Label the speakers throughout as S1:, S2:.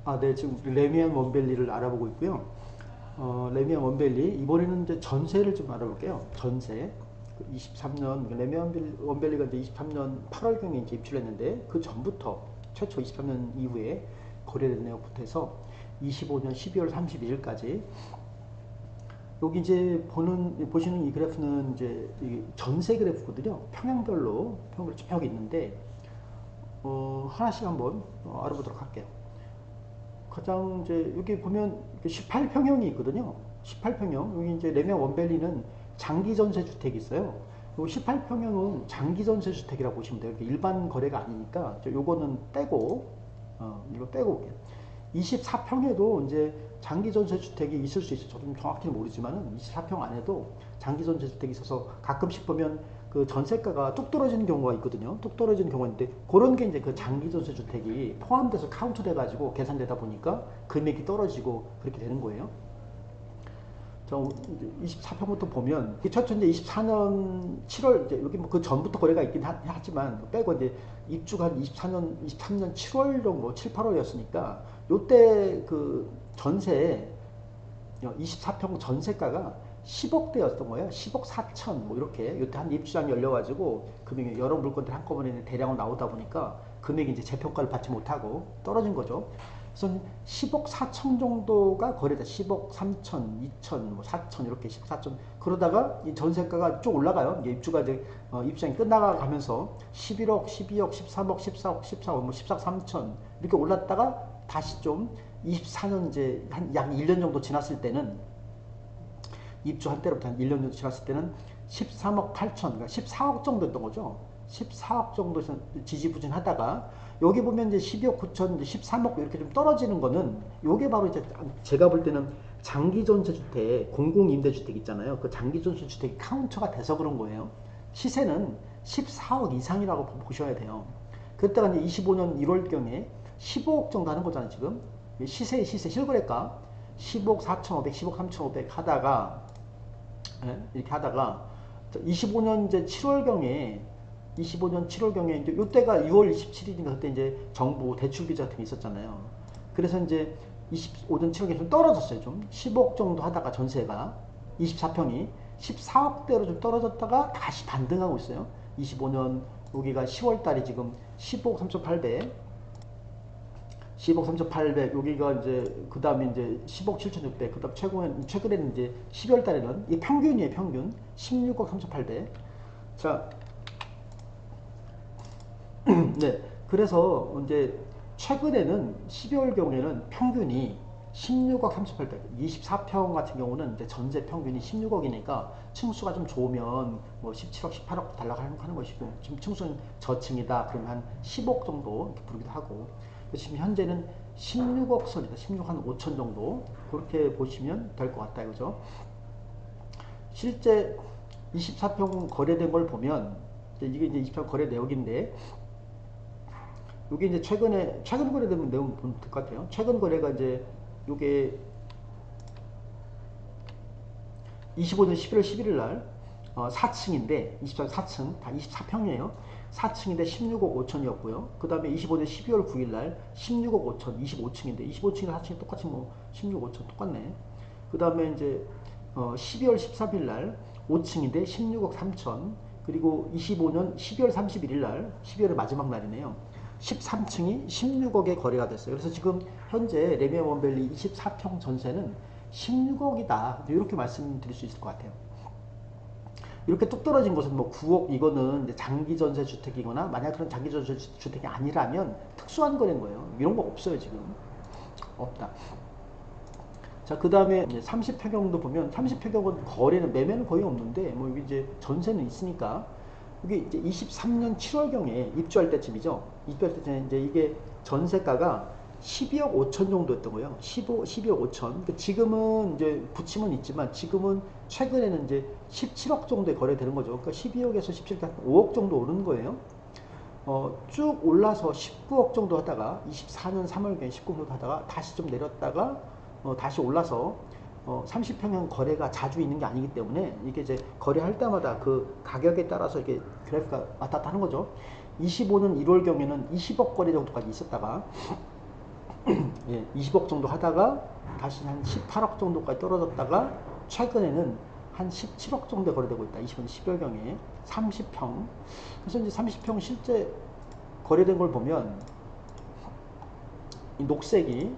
S1: 아, 네, 지금 레미안 원밸리를 알아보고 있고요. 레미안 원밸리 이번에는 이제 전세를 좀 알아볼게요. 전세. 23년 레미안 원밸리가 이제 23년 8월경에 이제 입주했는데 그 전부터 최초 23년 이후에 거래된 내역부터 해서 25년 12월 31일까지 여기 이제 보시는 이 그래프는 이제 이 전세 그래프거든요. 평형별로 쭉 있는데 하나씩 한번 알아보도록 할게요. 가장 이제 여기 보면 18평형이 있거든요. 18평형 여기 이제 레미안 원밸리는 장기 전세 주택이 있어요. 요 18평형은 장기 전세 주택이라고 보시면 돼요. 일반 거래가 아니니까 요거는 떼고 이거 빼고 볼게요. 24평에도 이제 장기 전세 주택이 있을 수 있어요. 저도 정확히는 모르지만은 24평 안에도 장기 전세 주택이 있어서 가끔씩 보면 그 전세가가 뚝 떨어지는 경우가 있거든요. 뚝 떨어지는 경우가 있는데 그런 게 이제 그 장기 전세 주택이 포함돼서 카운트 돼 가지고 계산되다 보니까 금액이 떨어지고 그렇게 되는 거예요. 자, 24평부터 보면 최초 이제 24년 7월 이제 여기 뭐 그 전부터 거래가 있긴 하지만 빼고 이제 입주가 한 24년 23년 7월 정도 7, 8월이었으니까 요때 그 전세 24평 전세가가 10억대였던 거예요. 10억 4천 뭐 이렇게 요때 한 입주장이 열려가지고 금액이 여러 물건들 한꺼번에 대량으로 나오다 보니까 금액이 이제 재평가를 받지 못하고 떨어진 거죠. 그래서 10억 4천 정도가 거래돼. 10억 3천, 2천, 뭐 4천 이렇게 10억 4천 그러다가 이 전세가가 쭉 올라가요. 이제 입주가 이제 입장이 끝나가면서 11억, 12억, 13억, 14억, 14억, 뭐 14억 3천 이렇게 올랐다가 다시 좀 24년 이제 한 약 1년 정도 지났을 때는 입주한 때로부터 한 1년 정도 지났을 때는 13억 8천, 그러니까 14억 정도였던 거죠. 14억 정도 지지부진하다가 여기 보면 이제 12억 9천, 이제 13억 이렇게 좀 떨어지는 거는 요게 바로 이제 제가 볼 때는 장기전세주택, 공공임대주택 있잖아요. 그 장기전세주택이 카운터가 돼서 그런 거예요. 시세는 14억 이상이라고 보셔야 돼요. 그때가 이제 25년 1월경에 15억 정도 하는 거잖아요, 지금. 시세 실거래가 15억 4,500, 15억 3,500 하다가 이렇게 하다가 25년 이제 7월경에 25년 7월경에 이제 이때가 6월 27일인가 그때 이제 정부 대출 비자 같은 게 있었잖아요. 그래서 이제 25년 7월경에 좀 떨어졌어요. 좀 10억 정도 하다가 전세가 24평이 14억대로 좀 떨어졌다가 다시 반등하고 있어요. 25년 여기가 10월 달에 지금 15억 3,800 10억 3,800 여기가 이제 그 다음에 이제 10억 7,600 그 다음 최근에는 이제 12월 달에는 이 평균이에요. 평균 16억 3,800 자, 네. 그래서 이제 최근에는 12월 경우에는 평균이 16억 3,800 24평 같은 경우는 이제 전세 평균이 16억이니까 층수가 좀 좋으면 뭐 17억 18억 달라가는 것이고 지금 층수는 저층이다 그러면 한 10억 정도 이렇게 부르기도 하고 지금 현재는 16억 선이다. 16억 한 5천 정도 그렇게 보시면 될 것 같다 이거죠. 실제 24평 거래된 걸 보면 이게 이제 24평 거래 내역인데 이게 이제 최근 거래되면 내용 보면 될 것 같아요. 최근 거래가 이제 이게 25년 11월 11일 날 4층인데 24층 다 24평이에요. 4층인데 16억 5천이었고요. 그 다음에 25년 12월 9일 날 16억 5천 25층인데 25층이나 4층이 똑같이 뭐 16억 5천 똑같네. 그 다음에 이제 12월 13일 날 5층인데 16억 3천 그리고 25년 12월 31일 날 12월의 마지막 날이네요. 13층이 16억에 거래가 됐어요. 그래서 지금 현재 레미안 원밸리 24평 전세는 16억이다. 이렇게 말씀드릴 수 있을 것 같아요. 이렇게 뚝 떨어진 것은 뭐 9억 이거는 이제 장기 전세 주택이거나 만약 그런 장기 전세 주택이 아니라면 특수한 거래인 거예요. 이런 거 없어요 지금. 없다. 자, 그 다음에 30평형도 보면 30평형은 거래는 매매는 거의 없는데 뭐 여기 이제 전세는 있으니까 이게 이제 23년 7월경에 입주할 때쯤이죠. 입주할 때쯤에 이제 이게 전세가가 12억 5천 정도였던 거예요. 12억 5천. 그러니까 지금은 이제 붙임은 있지만 지금은 최근에는 이제 17억 정도에 거래되는 거죠. 그러니까 12억에서 17억, 5억 정도 오르는 거예요. 쭉 올라서 19억 정도 하다가 24년 3월경에 19억 정도 하다가 다시 좀 내렸다가 다시 올라서 30평형 거래가 자주 있는 게 아니기 때문에 이게 이제 거래할 때마다 그 가격에 따라서 이렇게 그래프가 왔다 갔다 하는 거죠. 25년 1월경에는 20억 거래 정도까지 있었다가 예, 20억 정도 하다가 다시 한 18억 정도까지 떨어졌다가 최근에는 한 17억 정도 거래되고 있다. 20년 10월경에 30평. 그래서 이제 30평 실제 거래된 걸 보면 이 녹색이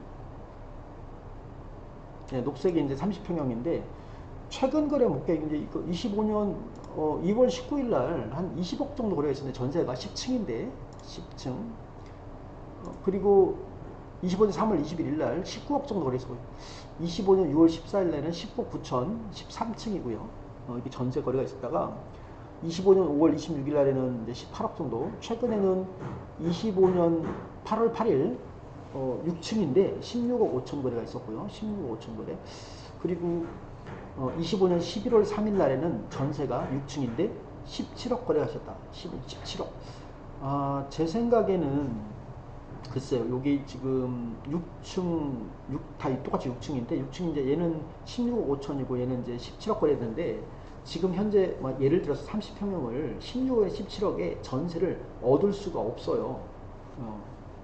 S1: 예, 녹색이 이제 30평형인데 최근 거래 목격 이제 25년 2월 19일 날 한 20억 정도 거래가 있었는데 전세가 10층인데 10층 그리고 25년 3월 21일 날 19억 정도 거래했고 25년 6월 14일 날은 10억 9천 13층이고요. 이게 전세 거래가 있었다가 25년 5월 26일 날에는 이제 18억 정도 최근에는 25년 8월 8일 6층인데 16억 5천 거래가 있었고요. 16억 5천 거래. 그리고 25년 11월 3일 날에는 전세가 6층인데 17억 거래가 있었다. 17억. 제 생각에는 글쎄요, 여기 지금 6층, 다 똑같이 6층인데, 6층 이제 얘는 16억 5천이고 얘는 이제 17억 거래되는데, 지금 현재 예를 들어서 30평형을 16억에 17억에 전세를 얻을 수가 없어요.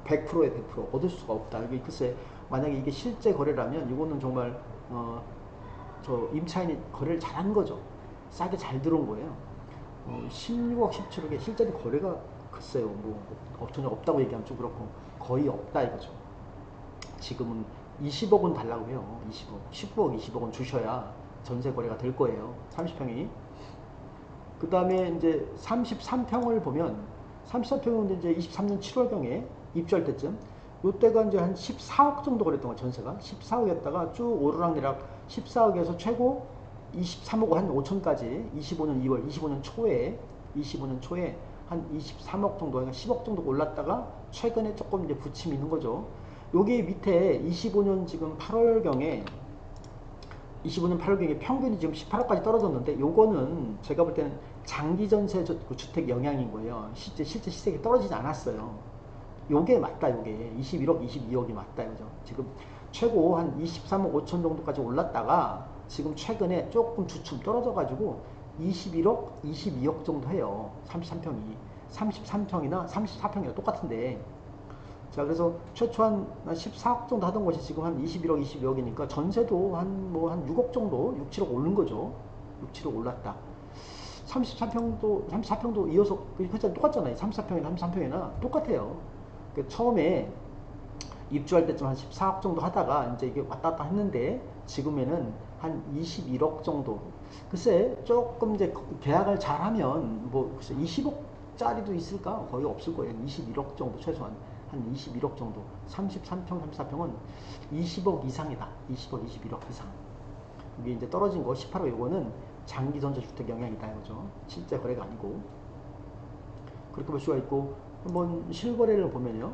S1: 100%에 100% 얻을 수가 없다. 이게 글쎄, 만약에 이게 실제 거래라면 이거는 정말 저 임차인이 거래를 잘한 거죠. 싸게 잘 들어온 거예요. 16억 17억에 실제로 거래가 글쎄요, 전혀 없다고 얘기하면 좀 그렇고 거의 없다 이거죠. 지금은 20억은 달라고 해요. 20억, 19억, 20억은 주셔야 전세 거래가 될 거예요. 30평이. 그 다음에 이제 33평을 보면 33평은 이제 23년 7월경에 입주할 때쯤 요때가 이제 한 14억 정도 거래했던 거 전세가 14억이었다가 쭉 오르락내락 14억에서 최고 23억 한 5천까지 25년 초에 한 23억 정도, 그러니까 10억 정도 올랐다가 최근에 조금 이제 부침이 있는 거죠. 여기 밑에 25년 지금 8월경에 평균이 지금 18억까지 떨어졌는데 요거는 제가 볼 때는 장기 전세 주택 영향인 거예요. 실제 시세가 떨어지지 않았어요. 요게 맞다, 요게 21억, 22억이 맞다, 그죠? 지금 최고 한 23억 5천 정도까지 올랐다가 지금 최근에 조금 주춤 떨어져가지고 21억, 22억 정도 해요. 33평이. 33평이나 34평이나 똑같은데. 자, 그래서 최초 한 14억 정도 하던 것이 지금 한 21억, 22억이니까 전세도 한 6억 정도, 6, 7억 오른 거죠. 6, 7억 올랐다. 34평도 이어서, 똑같잖아요. 34평이나 33평이나 똑같아요. 그러니까 처음에 입주할 때쯤 한 14억 정도 하다가 이제 이게 왔다 갔다 했는데 지금에는 한 21억 정도. 글쎄 조금 이제 계약을 잘하면 글쎄 20억짜리도 있을까? 거의 없을 거예요. 21억 정도 최소한 한 21억 정도. 33평, 34평은 20억 이상이다. 20억, 21억 이상. 이게 이제 떨어진 거 18억 이거는 장기 전세 주택 영향이다 이거죠. 실제 거래가 아니고. 그렇게 볼 수가 있고 한번 실거래를 보면요.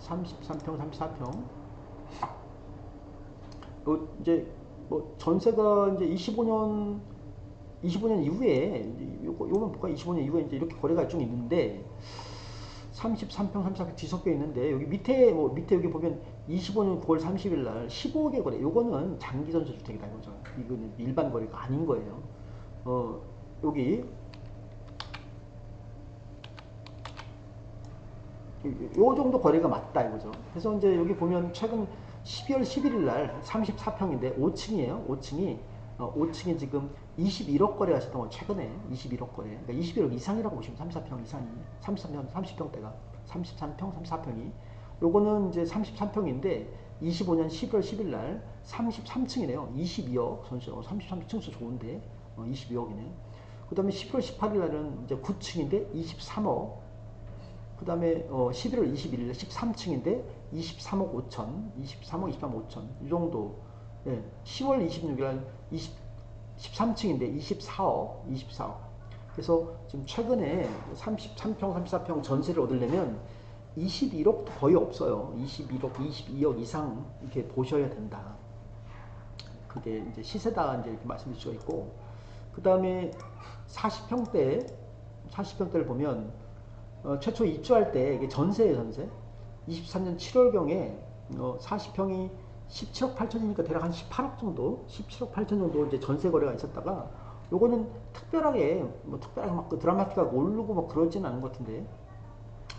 S1: 33평, 34평. 이제 전세가 이제 25년 이후에 요건 볼까? 25년 이후에 이제 이렇게 거래가 좀 있는데 33평, 34평 뒤섞여 있는데 여기 밑에 여기 보면 25년 9월 30일 날 15억의 거래. 요거는 장기 전세 주택이다 이거죠. 이거는 일반 거래가 아닌 거예요. 여기 요 정도 거래가 맞다 이거죠. 그래서 이제 여기 보면 최근 12월 11일 날 34평인데 5층이에요. 5층이 지금 21억 거래 하셨던 거 최근에 21억 거래. 그러니까 21억 이상이라고 보시면 34평 이상이 30평대가 33평, 34평이 요거는 이제 33평인데 25년 11월 10일 날 33층이네요. 22억 선수 33층수 좋은데 22억이네. 그 다음에 11월 18일 날은 이제 9층인데 23억. 그 다음에 11월 21일 13층인데 23억 5천, 23억 5천 이 정도. 예, 10월 26일 13층인데 24억. 그래서 지금 최근에 33평, 34평 전세를 얻으려면 21억도 거의 없어요. 21억, 22억 이상 이렇게 보셔야 된다. 그게 이제 시세다 이제 이렇게 말씀드릴 수가 있고. 그 다음에 40평대를 보면 최초 입주할 때 이게 전세예요, 전세. 23년 7월경에 40평이 17억 8천이니까 대략 한 18억 정도, 17억 8천 정도 이제 전세 거래가 있었다가 요거는 특별하게 막 드라마틱하게 오르고 막 그러지는 않은 것 같은데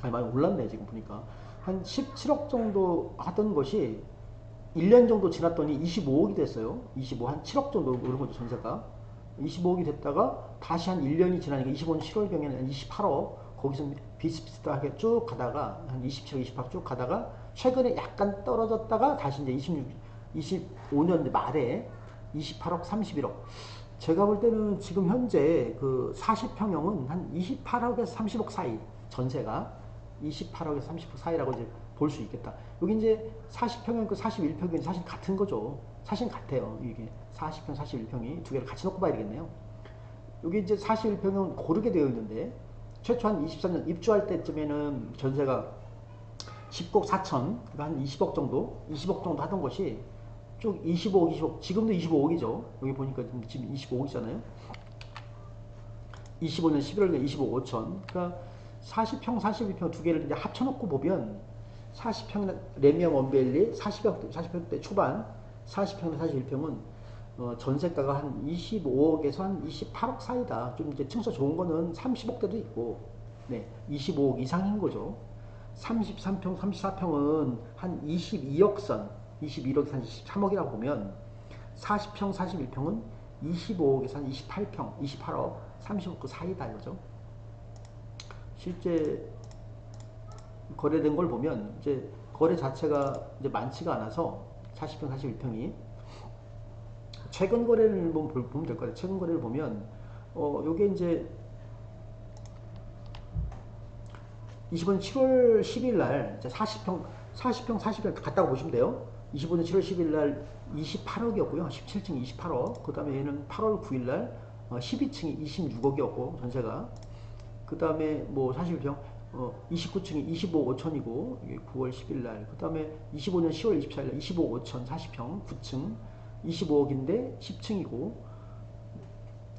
S1: 많이 올랐네 지금 보니까. 한 17억 정도 하던 것이 1년 정도 지났더니 25억이 됐어요. 25, 한 7억 정도 오른 거죠, 전세가. 25억이 됐다가 다시 한 1년이 지나니까 25년 7월경에는 한 28억, 거기서 비슷비슷하게 쭉 가다가 한 27억, 28억 쭉 가다가 최근에 약간 떨어졌다가 다시 이제 25년 말에 28억, 31억. 제가 볼 때는 지금 현재 그 40평형은 한 28억에서 30억 사이, 전세가 28억에서 30억 사이라고 이제 볼 수 있겠다. 여기 이제 40평형 그 41평이 사실 같은 거죠. 사실 같아요. 이게 40평, 41평이 두 개를 같이 놓고 봐야 되겠네요. 여기 이제 41평은 고르게 되어 있는데 최초 한 23년 입주할 때쯤에는 전세가 10억 4천, 한 20억 정도, 20억 정도 하던 것이 쭉 25억, 25억, 지금도 25억이죠. 여기 보니까 지금 25억이잖아요. 25년 11월에 25억 5천. 그러니까 40평, 42평 두 개를 이제 합쳐놓고 보면 40평 레미안 원베일리 40평대 초반, 40평, 41평은 전세가가 한 25억에서 한 28억 사이다. 좀 이제 층수 좋은 거는 30억대도 있고, 네, 25억 이상인 거죠. 33평, 34평은 한 22억 선, 21억에서 한 23억이라고 보면 40평, 41평은 25억에서 한 28평, 28억, 30억 그 사이다 이거죠. 실제 거래된 걸 보면 이제 거래 자체가 이제 많지가 않아서 40평, 41평이 최근 거래를 보면 될 것 같아요. 최근 거래를 보면 요게 이제 25년 7월 10일 날 40평, 40평 갔다고 보시면 돼요. 25년 7월 10일 날 28억이었고요. 17층이 28억. 그 다음에 얘는 8월 9일 날 12층이 26억이었고, 전세가. 그 다음에 뭐 41평, 29층이 25억 5천이고, 이게 9월 10일 날. 그 다음에 25년 10월 24일 날 25억 5천 40평, 9층, 25억인데 10층이고,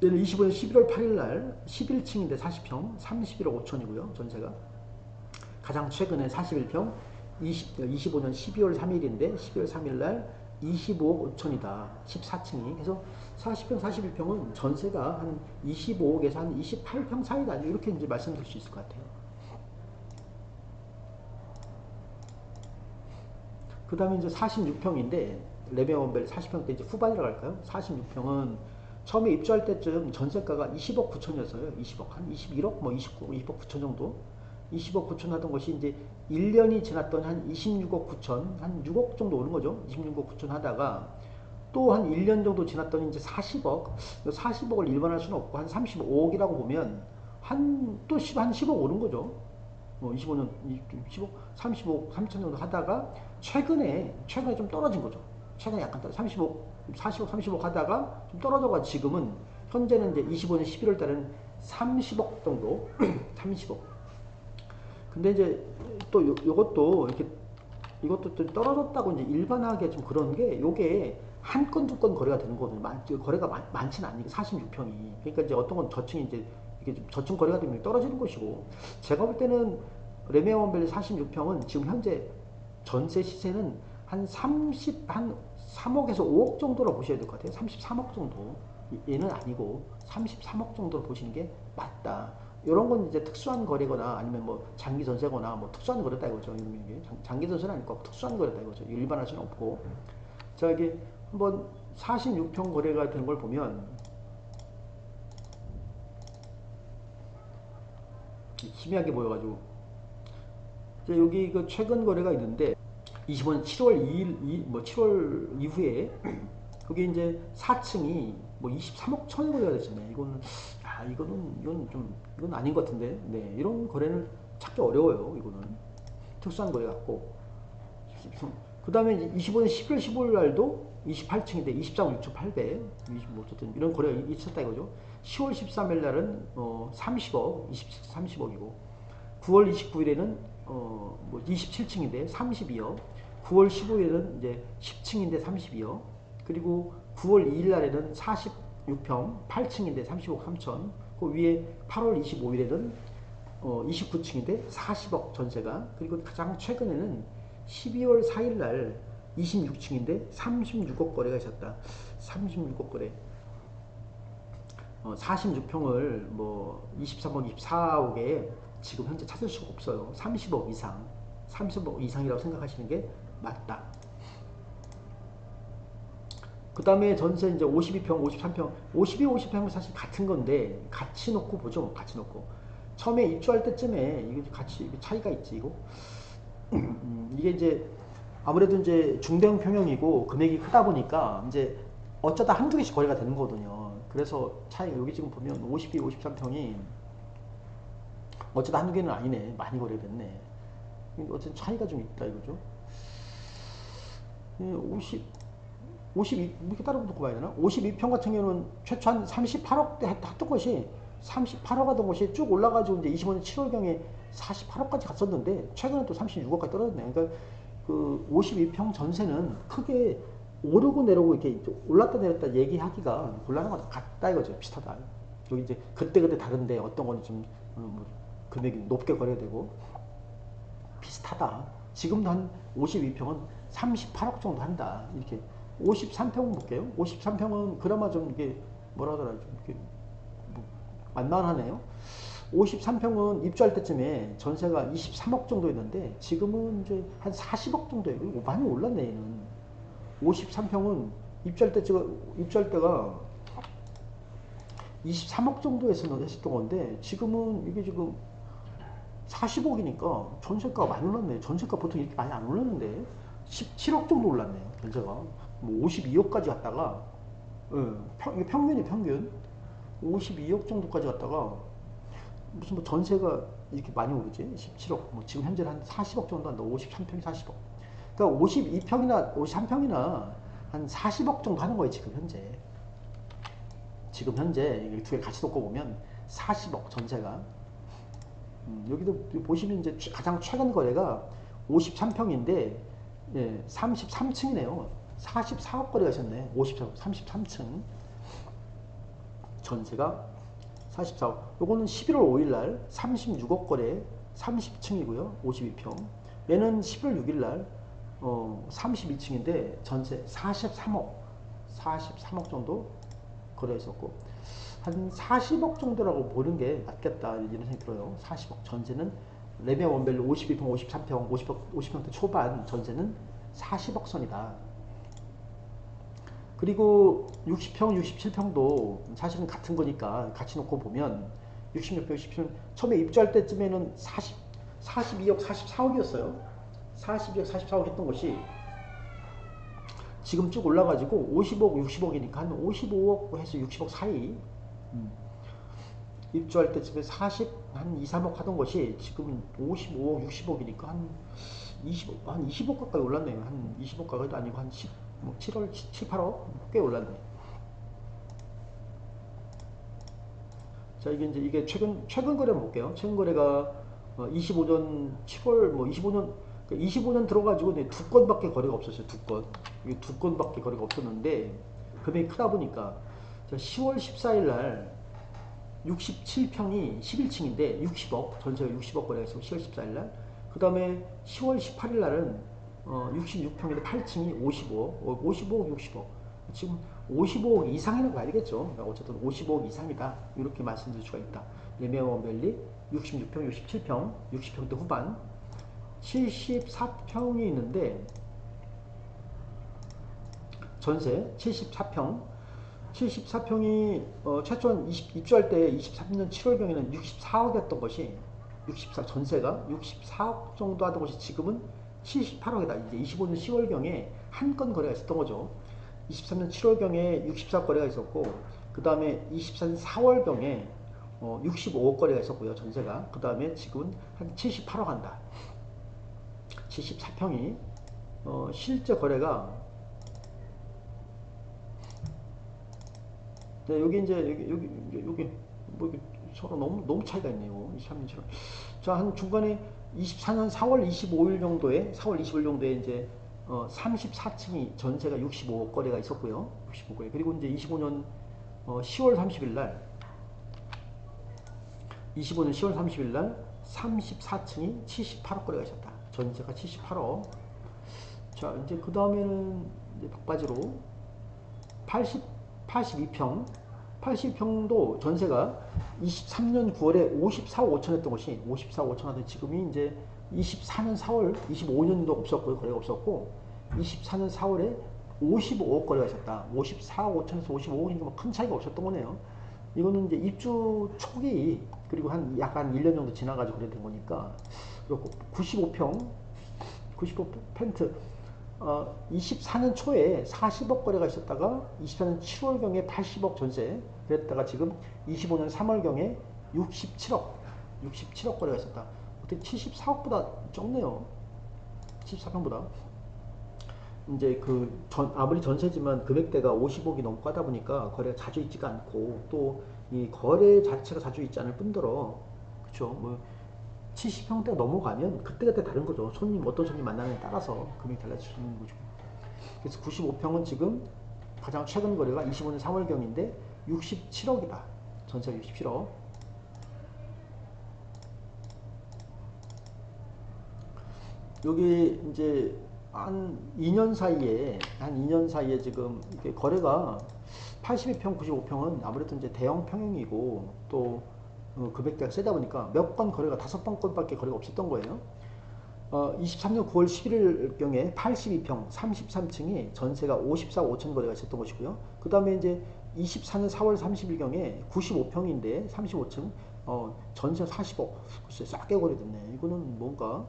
S1: 얘는 25년 11월 8일 날 11층인데 40평, 31억 5천이고요, 전세가. 가장 최근에 41평, 25년 12월 3일인데 12월 3일 날 25억 5천이다. 14층이. 그래서 40평, 41평은 전세가 한 25억에서 한 28평 사이다. 이렇게 이제 말씀드릴 수 있을 것 같아요. 그 다음에 이제 46평인데, 레미안 원벨 40평대 이제 후반이라고 할까요? 46평은 처음에 입주할 때쯤 전세가가 20억 9천이었어요. 20억. 한 21억, 뭐 29억, 20억 9천 정도. 20억 9천 하던 것이 이제 1년이 지났더니 한 26억 9천, 한 6억 정도 오는 거죠. 26억 9천 하다가 또 한 1년 정도 지났더니 이제 40억, 40억을 일반할 수는 없고 한 35억이라고 보면 한 또 한 10억 오른 거죠. 25년, 15, 35억 3천 정도 하다가 최근에 좀 떨어진 거죠. 최근에 약간 30억, 40억, 30억 하다가 좀 떨어져가 지금은 현재는 이제 25년 11월 달에는 30억 정도, 30억. 근데 이제 또 요것도 이렇게 이것도 좀 떨어졌다고 이제 일반하게 좀 그런 게 요게 한 건 두 건 거래가 되는 거거든요. 거래가 많지는 않으니까 46평이. 그러니까 이제 어떤 건 저층이 이제 이게 좀 저층 거래가 되면 떨어지는 것이고, 제가 볼 때는 레미안 원밸리 46평은 지금 현재 전세 시세는 한 3억에서 5억 정도로 보셔야 될 것 같아요. 33억 정도. 얘는 아니고 33억 정도로 보시는 게 맞다. 이런 건 이제 특수한 거래거나 아니면 뭐 장기 전세거나 뭐 특수한 거래다 이거죠. 이게 장기 전세는 아니고 특수한 거래다 이거죠. 일반할 수는 없고. 자, 이게 한번 46평 거래가 되는 걸 보면 희미하게 보여가지고, 이제 여기 그 최근 거래가 있는데 25년 7월 2일, 뭐 7월 이후에 그게 이제 4층이 뭐 23억 천에 거래가 됐잖아요. 이건 아닌 것 같은데. 네, 이런 거래는 찾기 어려워요. 이거는 특수한 거래 같고. 그 다음에 25년 11월 15일 날도 28층인데 24억 6,800, 뭐 어쨌든 이런 거래가 있었다 이거죠. 10월 13일 날은 30억, 30억이고 9월 29일에는 뭐 27층인데 32억, 9월 15일에는 이제 10층인데 32억, 그리고 9월 2일 날에는 46평 8층인데 30억 3천, 그 위에 8월 25일에는 29층인데 40억 전세가, 그리고 가장 최근에는 12월 4일 날 26층인데 36억 거래가 있었다. 36억 거래. 46평을 뭐 23억, 24억에 지금 현재 찾을 수가 없어요. 30억 이상. 30억 이상이라고 생각하시는 게 맞다. 그 다음에 전세 이제 52평, 53평, 52, 50평은 사실 같은 건데 같이 놓고 보죠. 같이 놓고 처음에 입주할 때쯤에 이게 같이 차이가 있지 이거. 이게 이제 아무래도 이제 중대형 평형이고 금액이 크다 보니까 이제 어쩌다 한두 개씩 거래가 되는 거거든요. 그래서 차이가 여기 지금 보면 52, 53평이 어쩌다 한두 개는 아니네. 많이 거래됐네. 어쨌든 차이가 좀 있다 이거죠. 52 이렇게 따로 놓고 봐야 되나? 52평 같은 경우는 최초 한 38억대 했던 것이 38억 하던 것이 쭉 올라가지고 이제 25년 7월경에 48억까지 갔었는데 최근에 또 36억까지 떨어졌네. 그러니까 그 52평 전세는 크게 오르고 내려오고 이렇게 올랐다 내렸다 얘기하기가 곤란한 것 같다 이거죠. 비슷하다. 여기 이제 그때 다른데 어떤 거는 좀 뭐 금액이 높게 거래되고 비슷하다. 지금도 한 52평은 38억 정도 한다. 이렇게 53평 볼게요. 53평은 그나마 좀 이게 뭐라 하더라 좀 이렇게 뭐 만만하네요. 53평은 입주할 때쯤에 전세가 23억 정도였는데 지금은 이제 한 40억 정도예요. 많이 올랐네 얘는. 53평은 입주할 때가 23억 정도 했었던 건데 지금은 이게 지금 40억이니까 전세가가 많이 올랐네. 전세가 보통 이렇게 많이 안 올랐는데 17억 정도 올랐네요. 전세가 뭐 52억까지 갔다가 이게 평균이 평균 52억 정도까지 갔다가 무슨 뭐 전세가 이렇게 많이 오르지? 17억 뭐 지금 현재는 한 40억 정도 한다. 53평이 40억. 그러니까 52평이나 53평이나 한 40억 정도 하는 거예요. 지금 현재 두 개 같이 놓고 보면 40억 전세가. 여기도 보시면 이제 가장 최근 거래가 53평인데 예, 33층이네요. 44억 거래가 있었네. 33층 전세가 44억. 요거는 11월 5일 날 36억 거래 30층이고요. 52평. 얘는 11월 6일 날 32층인데 전세 43억 정도 거래했었고 한 40억 정도라고 보는 게 맞겠다 이런 생각이 들어요. 40억 전세는 레미안 원밸리 52평, 53평, 50평대 초반 전세는 40억 선이다. 그리고 60평, 67평도 사실은 같은 거니까 같이 놓고 보면 66평, 67평 처음에 입주할 때쯤에는 42억, 44억이었어요. 42억, 44억 했던 것이 지금 쭉 올라가지고 50억, 60억이니까 한 55억 해서 60억 사이. 입주할 때쯤에 한 2, 3억 하던 것이 지금은 55억, 60억이니까 한 20억 가까이 올랐네요. 한 20억 가까이도 아니고 한 7월, 7, 8억 꽤 올랐네. 자, 이게 최근 거래 볼게요. 최근 거래가 25년 7월, 25년 들어가지고 두 건밖에 거래가 없었어요. 두 건밖에 거래가 없었는데 금액이 크다 보니까 10월 14일 날 67평이 11층인데 60억, 전세가 60억 거래가 있었고 10월 14일 날. 그 다음에 10월 18일 날은 66평인데 8층이 55억, 60억. 지금 55억 이상이라고 봐야 되겠죠. 그러니까 어쨌든 55억 이상이다. 이렇게 말씀드릴 수가 있다. 레미안 원밸리 66평, 67평, 60평대 후반 74평이 있는데 전세 74평이 최초 입주할 때 23년 7월경에는 64억이었던 것이 전세가 64억 정도 하던 것이 지금은 78억이다. 이제 25년 10월경에 한 건 거래가 있었던 거죠. 23년 7월경에 64억 거래가 있었고 그 다음에 24년 4월경에 65억 거래가 있었고요. 전세가. 그 다음에 지금은 한 78억 한다. 74평이 실제 거래가 네, 여기 이제 여기 뭐 서로 너무 차이가 있네요. 23년처럼. 자, 한 중간에 24년 4월 25일 정도에 이제 34층이 전세가 65억 거래가 있었고요. 65억 거래. 그리고 이제 25년 10월 30일 날 34층이 78억 거래가 있었다. 전세가 78억. 자, 이제 그 다음에는 막바지로 82평 82평도 전세가 23년 9월에 54억 5천 했던 것이 54억 5천 하던 지금이 이제 24년 4월 25년도 없었고요. 거래가 없었고 24년 4월에 55억 거래가 있었다. 54억 5천에서 55억이니까 뭐 큰 차이가 없었던 거네요. 이거는 이제 입주 초기 그리고 한 약간 1년 정도 지나가지고 그래 된 거니까 그렇고 95평 95% 24년 초에 40억 거래가 있었다가 24년 7월경에 80억 전세 그랬다가 지금 25년 3월경에 67억 거래가 있었다. 어떻게 74억보다 적네요. 74평보다. 이제 아무리 전세지만 금액대가 50억이 넘고 하다 보니까 거래가 자주 있지가 않고 또 이 거래 자체가 자주 있지 않을 뿐더러 그쵸 뭐 70평대가 넘어가면 그때그때 다른 거죠. 어떤 손님 만나느냐에 따라서 금액이 달라지는 거죠. 그래서 95평은 지금 가장 최근 거래가 25년 3월경인데 67억이다. 전세가 67억. 여기 이제 한 2년 사이에 지금 이렇게 거래가 82평, 95평은 아무래도 이제 대형 평형이고 또 금액대가 세다 보니까 몇 건 거래가 5건밖에 거래가 없었던 거예요. 23년 9월 11일경에 82평 33층이 전세가 54억 5천 거래가 있었던 것이고요. 그 다음에 이제 24년 4월 30일경에 95평인데 35층 전세 40억 글쎄 싸게 거래됐네. 이거는 뭔가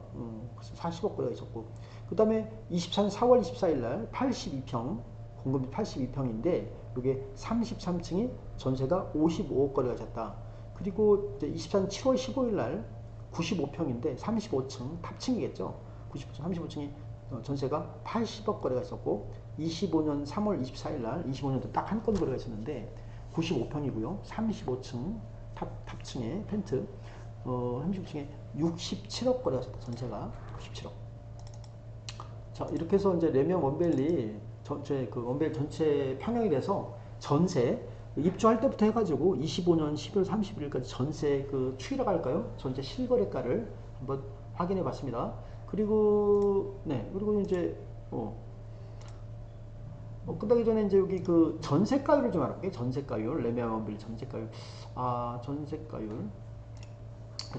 S1: 40억 거래가 있었고 그 다음에 24년 4월 24일날 82평 공급이 82평인데 이게 33층이 전세가 55억 거래가 있었다. 그리고 이제 24년 7월 15일날 95평인데 35층 탑층이겠죠. 95층 35층이 전세가 80억 거래가 있었고 25년 3월 24일날 25년도 딱 한 건 거래가 있었는데 95평이고요. 35층 탑층에 펜트 35층에 67억 거래가 있었다. 전세가 67억. 자 이렇게 해서 이제 레미안 원밸리 원밸리 전체 평형이 돼서 전세 입주할 때부터 해가지고 25년 12월 31일까지 전세 추이라고 할까요? 전세 실거래가를 한번 확인해 봤습니다. 그리고 이제 끝나기 전에 이제 여기 전세가율을 좀 알아볼게요. 전세가율 레미안 원밸리 전세가율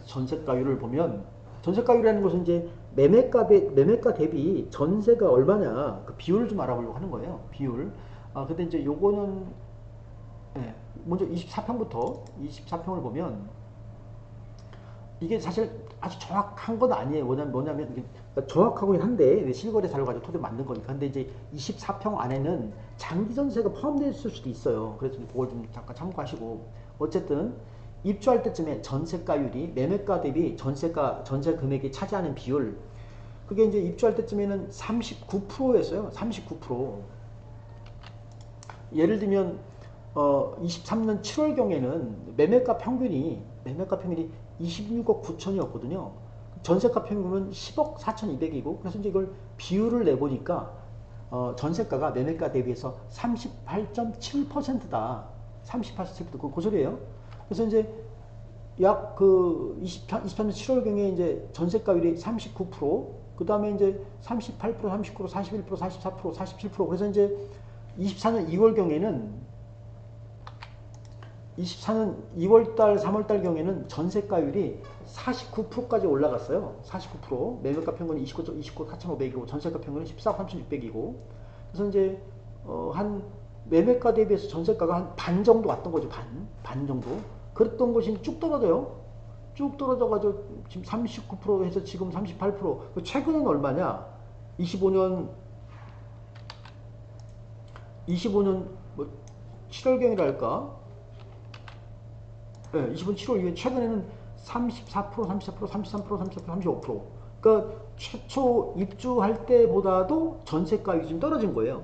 S1: 전세가율을 보면 전세가율이라는 것은 이제 매매가 대비 전세가 얼마냐 그 비율을 좀 알아보려고 하는 거예요. 비율. 근데 이제 요거는 먼저 24평을 보면 이게 사실 아주 정확한 건 아니에요. 뭐냐면 정확하긴 한데 실거래 자료 가지고 토대 만든 거니까. 근데 이제 24평 안에는 장기 전세가 포함되어 있을 수도 있어요. 그래서 그걸 좀 잠깐 참고하시고 어쨌든 입주할 때쯤에 전세가율이 매매가 대비 전세 금액이 차지하는 비율 그게 이제 입주할 때쯤에는 39%였어요. 39%. 예를 들면 23년 7월경에는 매매가 평균이 26억 9천이었거든요. 전세가 평균은 10억 4천2백이고 그래서 이제 이걸 비율을 내보니까 전세가가 매매가 대비해서 38.7%다. 38.7% 그 소리예요. 그래서 이제 약 23년 7월경에 이제 전세가율이 39%, 그 다음에 이제 38%, 39%, 41%, 44%, 47%. 그래서 이제 24년 2월달, 3월달 경에는 전세가율이 49%까지 올라갔어요. 49%. 매매가 평균이 29억 4,500이고 전세가 평균은 14억 3,600이고. 그래서 이제 한 매매가 대비해서 전세가가 한 반 정도 왔던 거죠. 반 정도. 그랬던 것이 쭉 떨어져요. 쭉 떨어져가지고 지금 39% 해서 지금 38%. 최근에는 얼마냐? 25년 뭐 7월경이랄까? 네, 25년 7월 이후에 최근에는 34%, 33%, 35%. 그러니까 최초 입주할 때보다도 전세가율이 좀 떨어진 거예요.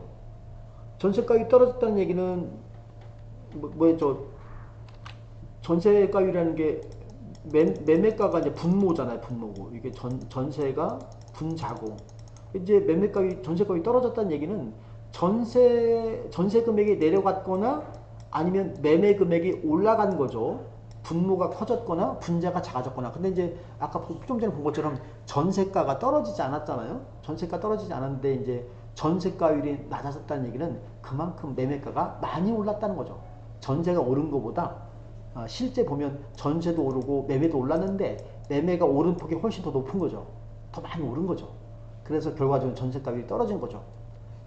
S1: 전세가율이 떨어졌다는 얘기는 전세가율이라는 게 매매가가 이제 분모잖아요. 분모고 이게 전세가 분자고 이제 전세가율이 떨어졌다는 얘기는 전세 금액이 내려갔거나 아니면 매매 금액이 올라간 거죠. 분모가 커졌거나 분자가 작아졌거나. 근데 이제 아까 좀 전에 본 것처럼 전세가가 떨어지지 않았잖아요. 전세가 떨어지지 않았는데 이제 전세가율이 낮아졌다는 얘기는 그만큼 매매가가 많이 올랐다는 거죠. 전세가 오른 것보다 실제 보면 전세도 오르고 매매도 올랐는데 매매가 오른 폭이 훨씬 더 높은 거죠. 더 많이 오른 거죠. 그래서 결과적으로 전세가율이 떨어진 거죠.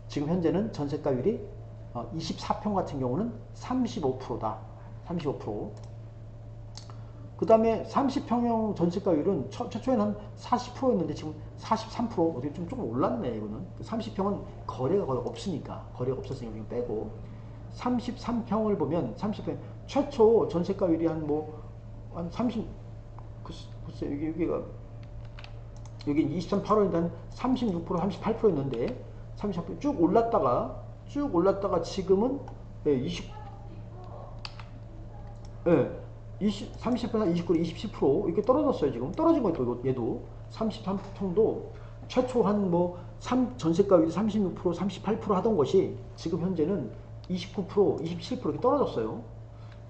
S1: 지금 현재는 전세가율이 24평 같은 경우는 35%다. 35%. 그 다음에 30평형 전세가율은 최초에는 한 40%였는데 지금 43%. 어떻게 조금 올랐네, 이거는. 30평은 거래가 거의 없으니까. 거래가 없었으니까 그냥 빼고. 33평을 보면, 30평, 최초 전세가율이 한 30, 글쎄, 여기 23,8원인데 한 36%, 38%였는데, 33% 쭉 올랐다가 지금은 30%, 29%, 27% 이렇게 떨어졌어요. 지금 떨어진 거니까 얘도 33평도 최초 전세가율이 36%, 38% 하던 것이 지금 현재는 29%, 27% 이렇게 떨어졌어요.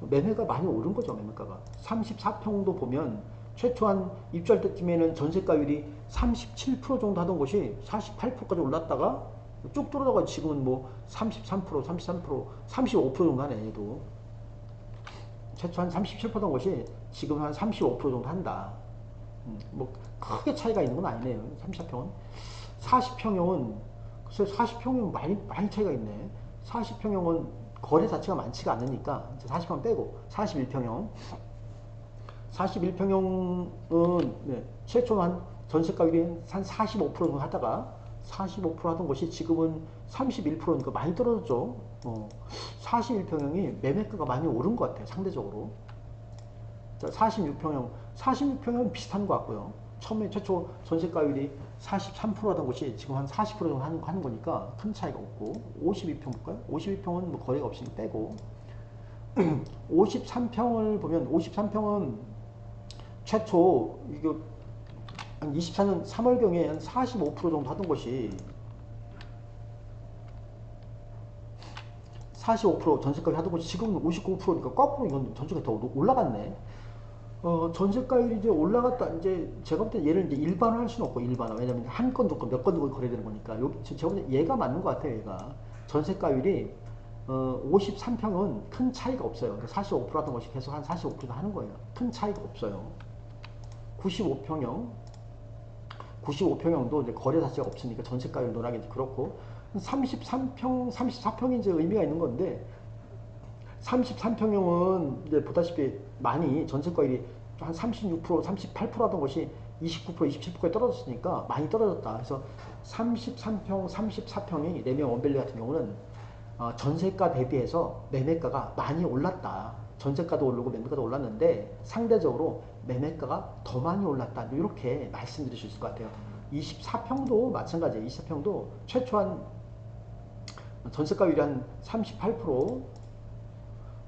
S1: 매매가 많이 오른 거죠. 매매가가 34평도 보면 최초 한 입주할 때쯤에는 전세가율이 37% 정도 하던 것이 48%까지 올랐다가 쭉 떨어져가 지금은 33%, 33%, 35% 정도 하네. 얘도 최초 한 37% 하던 것이 지금 한 35% 정도 한다. 크게 차이가 있는 건 아니네요. 34평은. 40평형은 글쎄 40평형은 많이 차이가 있네. 40평형은 거래 자체가 많지가 않으니까 40평 빼고 41평형. 41평형은 최초 한 전세가율이 한 45% 정도 하다가 45% 하던 것이 지금은 31%니까 많이 떨어졌죠. 41평형이 매매가가 많이 오른 것 같아요. 상대적으로. 자, 46평형은 비슷한 것 같고요. 처음에 최초 전세가율이 43% 하던 것이 지금 한 40% 정도 하는 거니까 큰 차이가 없고. 52평 볼까요? 52평은 거래가 없으니 빼고. 53평을 보면 53평은 최초 이거 한 24년 3월경에 한 45% 정도 하던 것이 45% 전세가율 하던 것이 지금은 59%니까 거꾸로 이건 전세가 더 올라갔네. 전세가율이 이제 올라갔다. 이제 제가 볼 때 얘를 이제 일반화할 수는 없고 일반화. 왜냐면 한 건, 두 건, 몇 건, 두 건 거래되는 거니까. 제가 볼 때 얘가 맞는 것 같아요. 얘가 전세가율이 53평은 큰 차이가 없어요. 45% 하던 것이 계속 한 45% 하는 거예요. 큰 차이가 없어요. 95평형도 이제 거래 자체가 없으니까 전세가율 논하기 그렇고 33평, 34평이 이제 의미가 있는 건데 33평형은 이제 보다시피 많이 전세가율이 한 36%, 38% 하던 것이 29%, 27%까지 떨어졌으니까 많이 떨어졌다. 그래서 33평, 34평이 레미안 원밸리 같은 경우는 전세가 대비해서 매매가가 많이 올랐다. 전세가도 오르고 매매가도 올랐는데 상대적으로 매매가가 더 많이 올랐다. 이렇게 말씀드릴 수 있을 것 같아요. 24평도 마찬가지예요. 24평도 최초한 전세가율이 한 38%,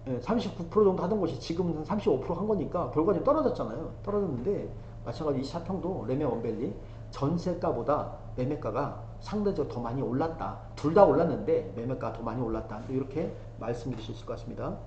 S1: 39% 정도 하던 것이 지금은 35%한 거니까 결과적으로 떨어졌잖아요. 떨어졌는데 마찬가지로 24평도 레미안 원밸리 전세가보다 매매가가 상대적으로 더 많이 올랐다. 둘 다 올랐는데 매매가가 더 많이 올랐다. 이렇게 말씀드릴 수 있을 것 같습니다.